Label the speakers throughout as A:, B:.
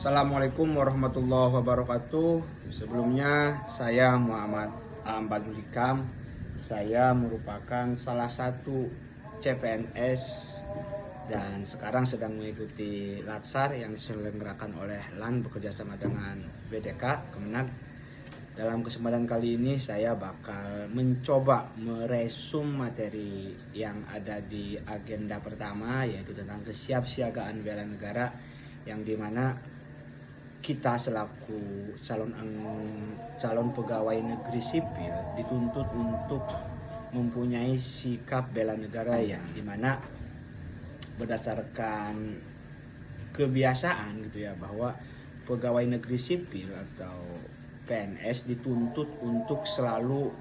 A: Assalamualaikum warahmatullahi wabarakatuh. Sebelumnya saya Muhammad Badrul Hikam. Saya merupakan salah satu CPNS dan sekarang sedang mengikuti Latsar yang diselenggarakan oleh LAN bekerjasama dengan BDK Kemenag. Dalam kesempatan kali ini saya bakal mencoba meresum materi yang ada di agenda pertama, yaitu tentang kesiapsiagaan bela negara, yang dimana kita selaku calon pegawai negeri sipil dituntut untuk mempunyai sikap bela negara yang dimana berdasarkan kebiasaan gitu ya, bahwa pegawai negeri sipil atau PNS dituntut untuk selalu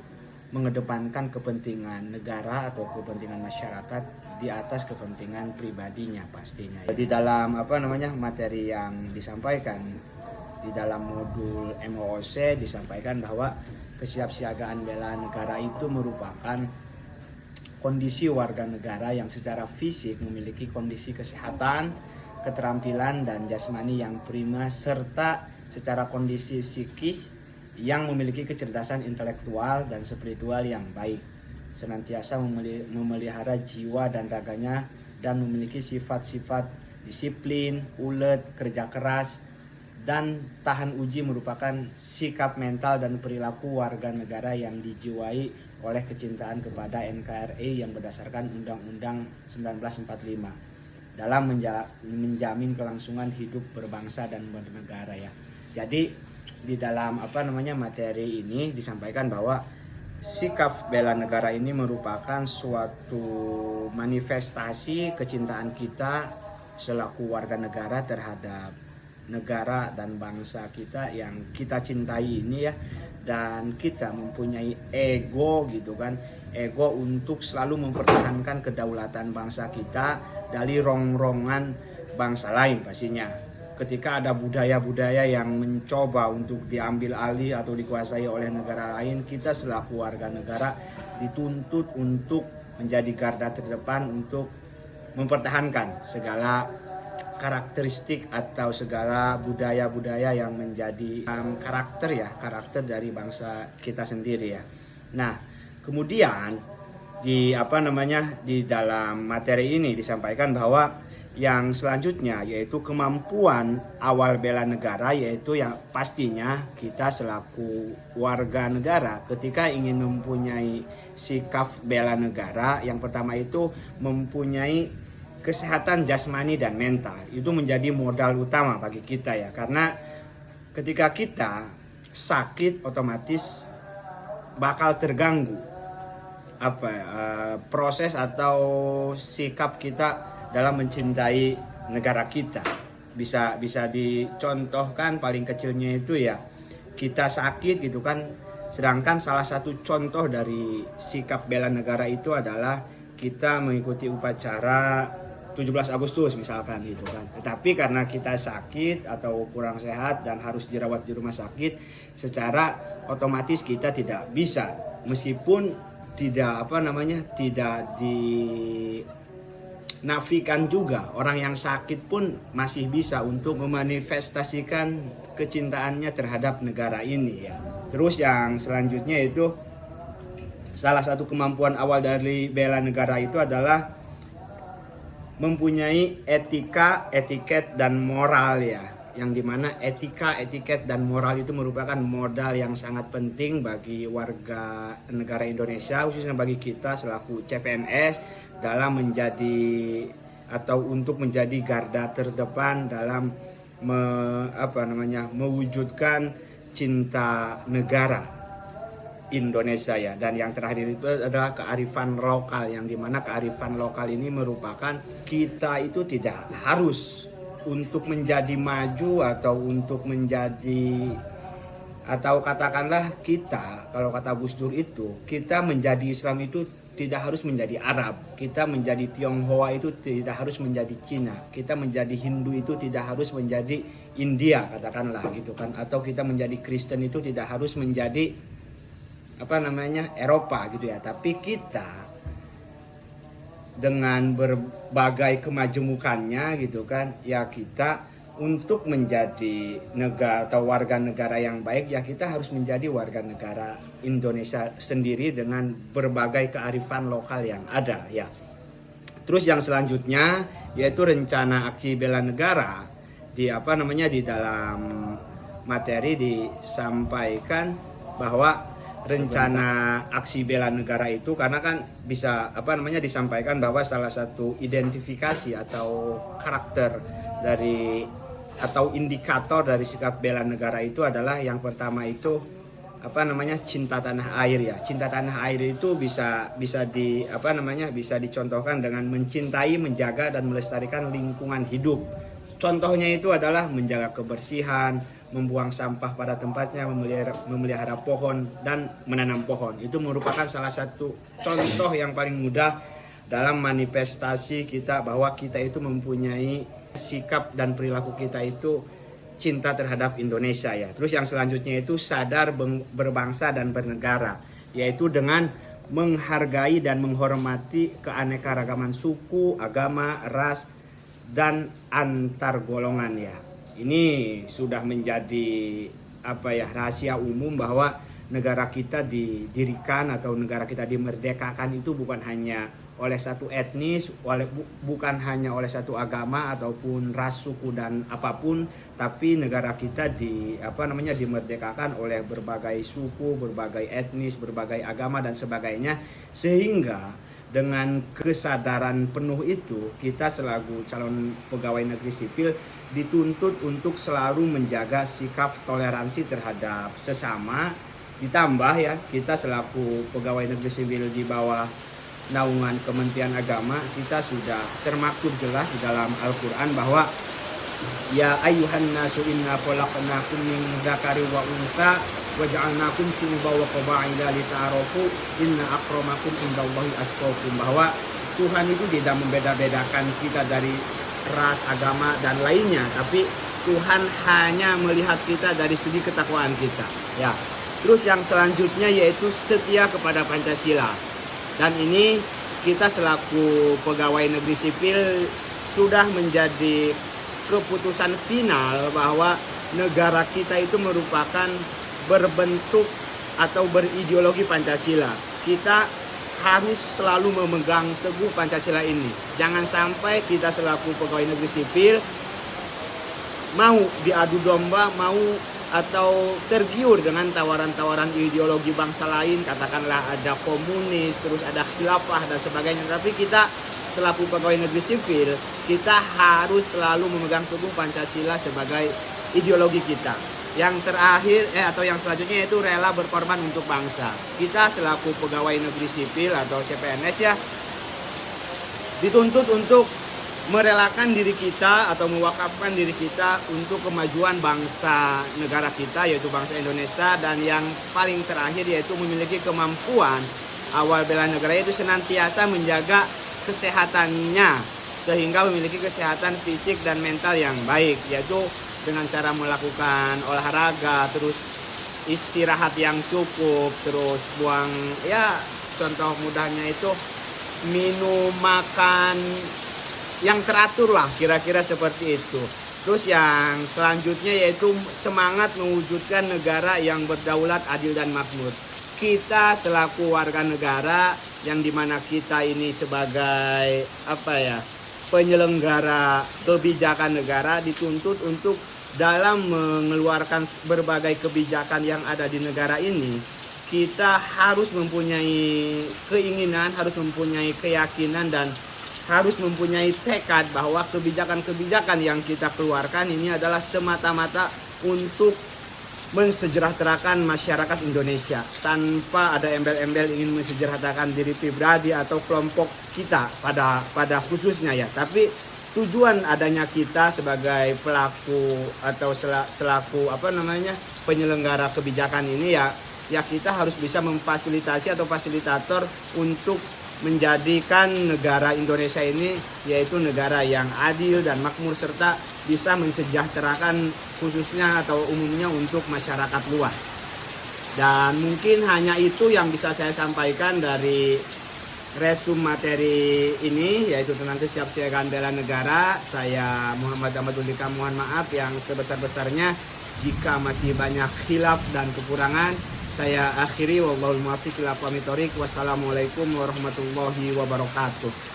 A: mengedepankan kepentingan negara atau kepentingan masyarakat di atas kepentingan pribadinya pastinya. Di dalam materi yang disampaikan di dalam modul MOOC disampaikan bahwa kesiapsiagaan bela negara itu merupakan kondisi warga negara yang secara fisik memiliki kondisi kesehatan, keterampilan dan jasmani yang prima, serta secara kondisi psikis yang memiliki kecerdasan intelektual dan spiritual yang baik, senantiasa memelihara jiwa dan raganya, dan memiliki sifat-sifat disiplin, ulet, kerja keras, dan tahan uji, merupakan sikap mental dan perilaku warga negara yang dijiwai oleh kecintaan kepada NKRI yang berdasarkan Undang-Undang 1945 dalam menjamin kelangsungan hidup berbangsa dan bernegara ya. Jadi di dalam materi ini disampaikan bahwa sikap bela negara ini merupakan suatu manifestasi kecintaan kita selaku warga negara terhadap negara dan bangsa kita yang kita cintai ini ya, dan kita mempunyai ego gitu kan, ego untuk selalu mempertahankan kedaulatan bangsa kita dari rongrongan bangsa lain pastinya. Ketika ada budaya-budaya yang mencoba untuk diambil alih atau dikuasai oleh negara lain, kita selaku warga negara dituntut untuk menjadi garda terdepan untuk mempertahankan segala karakteristik atau segala budaya-budaya yang menjadi karakter dari bangsa kita sendiri ya. Nah, kemudian di dalam materi ini disampaikan bahwa yang selanjutnya yaitu kemampuan awal bela negara, yaitu yang pastinya kita selaku warga negara ketika ingin mempunyai sikap bela negara, yang pertama itu mempunyai kesehatan jasmani dan mental. Itu menjadi modal utama bagi kita ya, karena ketika kita sakit otomatis bakal terganggu proses atau sikap kita dalam mencintai negara kita. Bisa dicontohkan paling kecilnya itu ya, kita sakit gitu kan, sedangkan salah satu contoh dari sikap bela negara itu adalah kita mengikuti upacara 17 Agustus misalkan gitu kan. Tetapi karena kita sakit atau kurang sehat dan harus dirawat di rumah sakit, secara otomatis kita tidak bisa, meskipun tidak dinafikan juga, orang yang sakit pun masih bisa untuk memanifestasikan kecintaannya terhadap negara ini ya. Terus yang selanjutnya itu, salah satu kemampuan awal dari bela negara itu adalah mempunyai etika, etiket, dan moral ya, yang dimana etika, etiket, dan moral itu merupakan modal yang sangat penting bagi warga negara Indonesia, khususnya bagi kita selaku CPNS, dalam menjadi atau untuk menjadi garda terdepan dalam mewujudkan cinta negara Indonesia ya. Dan yang terakhir itu adalah kearifan lokal, yang dimana kearifan lokal ini merupakan kita itu tidak harus untuk menjadi maju atau untuk menjadi, atau katakanlah kita, kalau kata Gus Dur itu, kita menjadi Islam itu tidak harus menjadi Arab, kita menjadi Tionghoa itu tidak harus menjadi Cina, kita menjadi Hindu itu tidak harus menjadi India katakanlah gitu kan, atau kita menjadi Kristen itu tidak harus menjadi Eropa gitu ya. Tapi kita dengan berbagai kemajemukannya gitu kan ya, kita untuk menjadi negara atau warga negara yang baik, ya kita harus menjadi warga negara Indonesia sendiri dengan berbagai kearifan lokal yang ada ya. Terus yang selanjutnya yaitu rencana aksi bela negara di di dalam materi disampaikan bahwa rencana aksi bela negara itu, karena kan bisa disampaikan bahwa salah satu identifikasi atau karakter dari atau indikator dari sikap bela negara itu adalah yang pertama itu cinta tanah air ya. Cinta tanah air itu bisa dicontohkan dengan mencintai, menjaga dan melestarikan lingkungan hidup. Contohnya itu adalah menjaga kebersihan, membuang sampah pada tempatnya, memelihara pohon dan menanam pohon. Itu merupakan salah satu contoh yang paling mudah dalam manifestasi kita bahwa kita itu mempunyai sikap dan perilaku kita itu cinta terhadap Indonesia ya. Terus yang selanjutnya itu sadar berbangsa dan bernegara, yaitu dengan menghargai dan menghormati keanekaragaman suku, agama, ras dan antar golongan ya. Ini sudah menjadi rahasia umum bahwa negara kita didirikan atau negara kita dimerdekakan itu bukan hanya oleh satu etnis, bukan hanya oleh satu agama ataupun ras, suku dan apapun, tapi negara kita dimerdekakan oleh berbagai suku, berbagai etnis, berbagai agama dan sebagainya, sehingga dengan kesadaran penuh itu kita selaku calon pegawai negeri sipil dituntut untuk selalu menjaga sikap toleransi terhadap sesama. Ditambah ya, kita selaku pegawai negeri sipil di bawah naungan Kementerian Agama, kita sudah termaktub jelas di dalam Al-Quran bahwa ya ayyuhan nasu inna khalaqnakum min dzakari wa untha wa ja'alnakum syu'uban wa qaba'ila lita'arafu inna akramakum indallahi atqakum, bahwa Tuhan itu tidak membeda-bedakan kita dari ras, agama dan lainnya, tapi Tuhan hanya melihat kita dari segi ketakwaan kita ya. Terus yang selanjutnya yaitu setia kepada Pancasila. Dan ini kita selaku pegawai negeri sipil sudah menjadi keputusan final bahwa negara kita itu merupakan berbentuk atau berideologi Pancasila. Kita harus selalu memegang teguh Pancasila ini. Jangan sampai kita selaku pegawai negeri sipil mau diadu domba, mau atau tergiur dengan tawaran-tawaran ideologi bangsa lain, katakanlah ada komunis, terus ada khilafah dan sebagainya. Tapi kita selaku pegawai negeri sipil, kita harus selalu memegang teguh Pancasila sebagai ideologi kita. Yang terakhir atau yang selanjutnya itu rela berkorban untuk bangsa. Kita selaku pegawai negeri sipil atau CPNS ya dituntut untuk merelakan diri kita atau mewakafkan diri kita untuk kemajuan bangsa negara kita, yaitu bangsa Indonesia. Dan yang paling terakhir yaitu memiliki kemampuan awal bela negara itu senantiasa menjaga kesehatannya sehingga memiliki kesehatan fisik dan mental yang baik, yaitu dengan cara melakukan olahraga, terus istirahat yang cukup, terus buang ya, contoh mudahnya itu minum makan yang teratur lah, kira-kira seperti itu. Terus yang selanjutnya yaitu semangat mewujudkan negara yang berdaulat, adil dan makmur. Kita selaku warga negara yang dimana kita ini sebagai penyelenggara kebijakan negara dituntut untuk dalam mengeluarkan berbagai kebijakan yang ada di negara ini, kita harus mempunyai keinginan, harus mempunyai keyakinan dan harus mempunyai tekad bahwa kebijakan-kebijakan yang kita keluarkan ini adalah semata-mata untuk mensejahterakan masyarakat Indonesia, tanpa ada embel-embel ingin mensejahterakan diri pribadi atau kelompok kita pada khususnya ya. Tapi tujuan adanya kita sebagai pelaku atau selaku penyelenggara kebijakan ini ya kita harus bisa memfasilitasi atau fasilitator untuk menjadikan negara Indonesia ini yaitu negara yang adil dan makmur serta bisa mensejahterakan khususnya atau umumnya untuk masyarakat luas. Dan mungkin hanya itu yang bisa saya sampaikan dari resum materi ini, yaitu tentang kesiapsiagaan bela negara. Saya Muhammad Ahmad Undika, mohon maaf yang sebesar-besarnya jika masih banyak khilaf dan kekurangan. Saya akhiri, wallahul muwaffiq ila aqwamit thoriq. Wassalamualaikum warahmatullahi wabarakatuh.